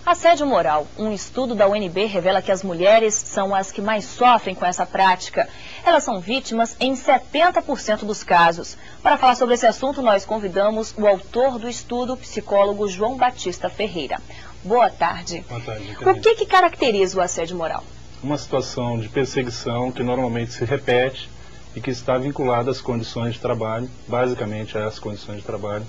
Assédio moral. Um estudo da UNB revela que as mulheres são as que mais sofrem com essa prática. Elas são vítimas em 70% dos casos. Para falar sobre esse assunto, nós convidamos o autor do estudo, o psicólogo João Batista Ferreira. Boa tarde. Boa tarde. O que caracteriza o assédio moral? Uma situação de perseguição que normalmente se repete e que está vinculada às condições de trabalho, basicamente às condições de trabalho,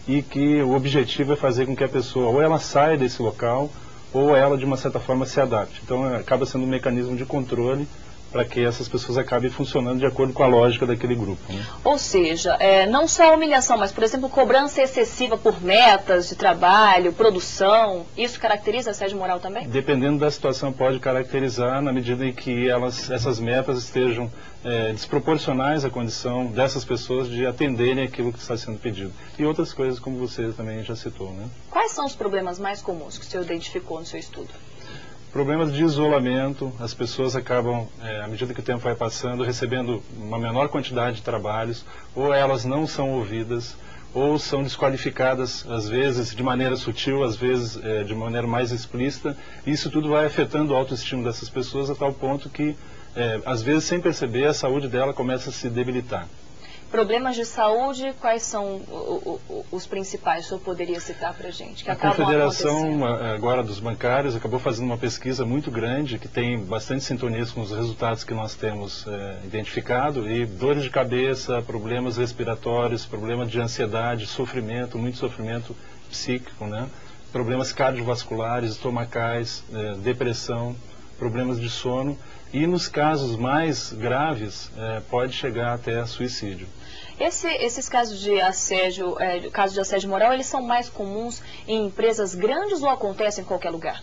e que o objetivo é fazer com que a pessoa ou ela saia desse local ou ela de uma certa forma se adapte. Então acaba sendo um mecanismo de controle para que essas pessoas acabem funcionando de acordo com a lógica daquele grupo, né? Ou seja, não só a humilhação, mas, por exemplo, cobrança excessiva por metas de trabalho, produção, isso caracteriza assédio moral também? Dependendo da situação, pode caracterizar na medida em que essas metas estejam desproporcionais à condição dessas pessoas de atenderem aquilo que está sendo pedido. E outras coisas, como você também já citou, né? Quais são os problemas mais comuns que o senhor identificou no seu estudo? Problemas de isolamento, as pessoas acabam, à medida que o tempo vai passando, recebendo uma menor quantidade de trabalhos, ou elas não são ouvidas, ou são desqualificadas, às vezes de maneira sutil, às vezes de maneira mais explícita. Isso tudo vai afetando a autoestima dessas pessoas a tal ponto que, às vezes sem perceber, a saúde dela começa a se debilitar. Problemas de saúde, quais são os principais? O senhor poderia citar para a gente? Que a acabam Confederação agora dos Bancários acabou fazendo uma pesquisa muito grande, que tem bastante sintonia com os resultados que nós temos identificado, e dores de cabeça, problemas respiratórios, problemas de ansiedade, sofrimento, muito sofrimento psíquico, né? Problemas cardiovasculares, estomacais, depressão, problemas de sono. E nos casos mais graves, pode chegar até suicídio. Esses casos de assédio, moral, eles são mais comuns em empresas grandes ou acontecem em qualquer lugar?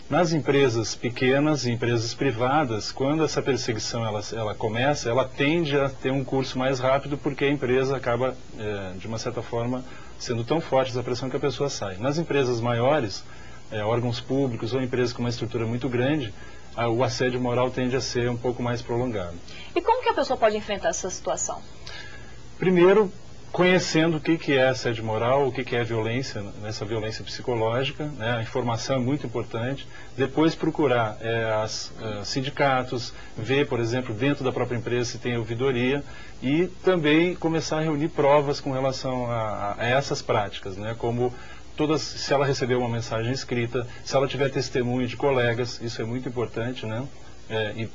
Nas empresas pequenas e empresas privadas, quando essa perseguição ela começa, ela tende a ter um curso mais rápido, porque a empresa acaba, de uma certa forma, sendo tão forte essa pressão que a pessoa sai. Nas empresas maiores, órgãos públicos ou empresas com uma estrutura muito grande, o assédio moral tende a ser um pouco mais prolongado. E como que a pessoa pode enfrentar essa situação? Primeiro, conhecendo o que é assédio moral, o que é violência, essa violência psicológica, né? A informação é muito importante. Depois procurar sindicatos, ver, por exemplo, dentro da própria empresa se tem ouvidoria, e também começar a reunir provas com relação a essas práticas, né? Como se ela receber uma mensagem escrita, se ela tiver testemunho de colegas, isso é muito importante, né?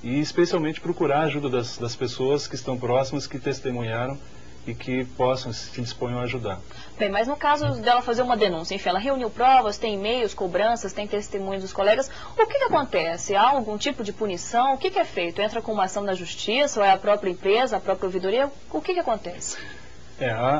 E especialmente procurar a ajuda das pessoas que estão próximas, que testemunharam e que se disponham a ajudar. Bem, mas no caso dela fazer uma denúncia, enfim, ela reuniu provas, tem e-mails, cobranças, tem testemunho dos colegas, o que acontece? Há algum tipo de punição? O que é feito? Entra com uma ação na justiça, ou é a própria empresa, a própria ouvidoria? O que acontece?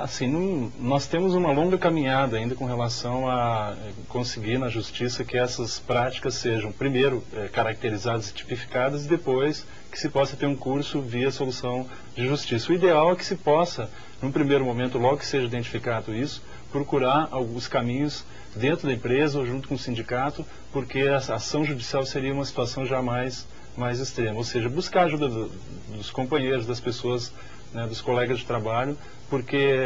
Assim, nós temos uma longa caminhada ainda com relação a conseguir na justiça que essas práticas sejam, primeiro, caracterizadas e tipificadas, e depois que se possa ter um curso via solução de justiça. O ideal é que se possa, num primeiro momento, logo que seja identificado isso, procurar alguns caminhos dentro da empresa ou junto com o sindicato, porque a ação judicial seria uma situação já mais extrema. Ou seja, buscar a ajuda dos companheiros, das pessoas, né, dos colegas de trabalho, porque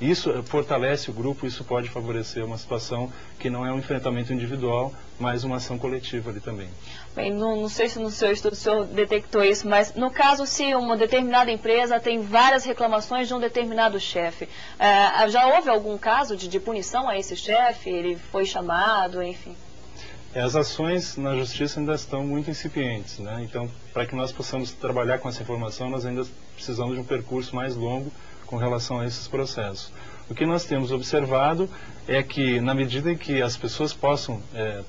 isso fortalece o grupo, isso pode favorecer uma situação que não é um enfrentamento individual, mas uma ação coletiva ali também. Bem, não sei se no seu estudo o senhor detectou isso, mas no caso, se uma determinada empresa tem várias reclamações de um determinado chefe, já houve algum caso de punição a esse chefe? Ele foi chamado, enfim? As ações na justiça ainda estão muito incipientes, né? Então, para que nós possamos trabalhar com essa informação, nós ainda precisamos de um percurso mais longo com relação a esses processos. O que nós temos observado é que, na medida em que as pessoas possam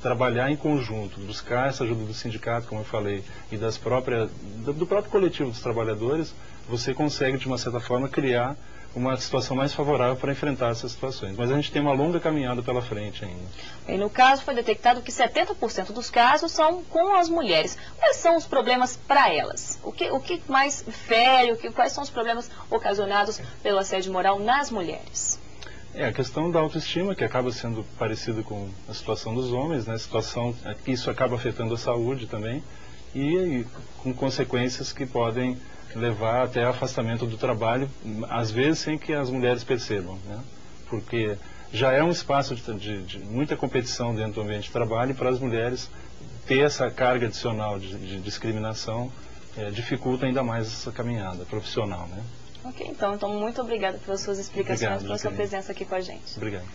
trabalhar em conjunto, buscar essa ajuda do sindicato, como eu falei, e do próprio coletivo dos trabalhadores, você consegue, de uma certa forma, criar uma situação mais favorável para enfrentar essas situações. Mas a gente tem uma longa caminhada pela frente ainda. E no caso foi detectado que 70% dos casos são com as mulheres. Quais são os problemas para elas? O que mais fere, quais são os problemas ocasionados pelo assédio moral nas mulheres? A questão da autoestima, que acaba sendo parecida com a situação dos homens, né? A situação que isso acaba afetando a saúde também, e com consequências que podem levar até afastamento do trabalho, às vezes sem que as mulheres percebam, né? Porque já é um espaço de muita competição dentro do ambiente de trabalho, e para as mulheres ter essa carga adicional de discriminação dificulta ainda mais essa caminhada profissional, né? Ok, então muito obrigada pelas suas explicações, Obrigado, pela sua presença aqui com a gente. Obrigado.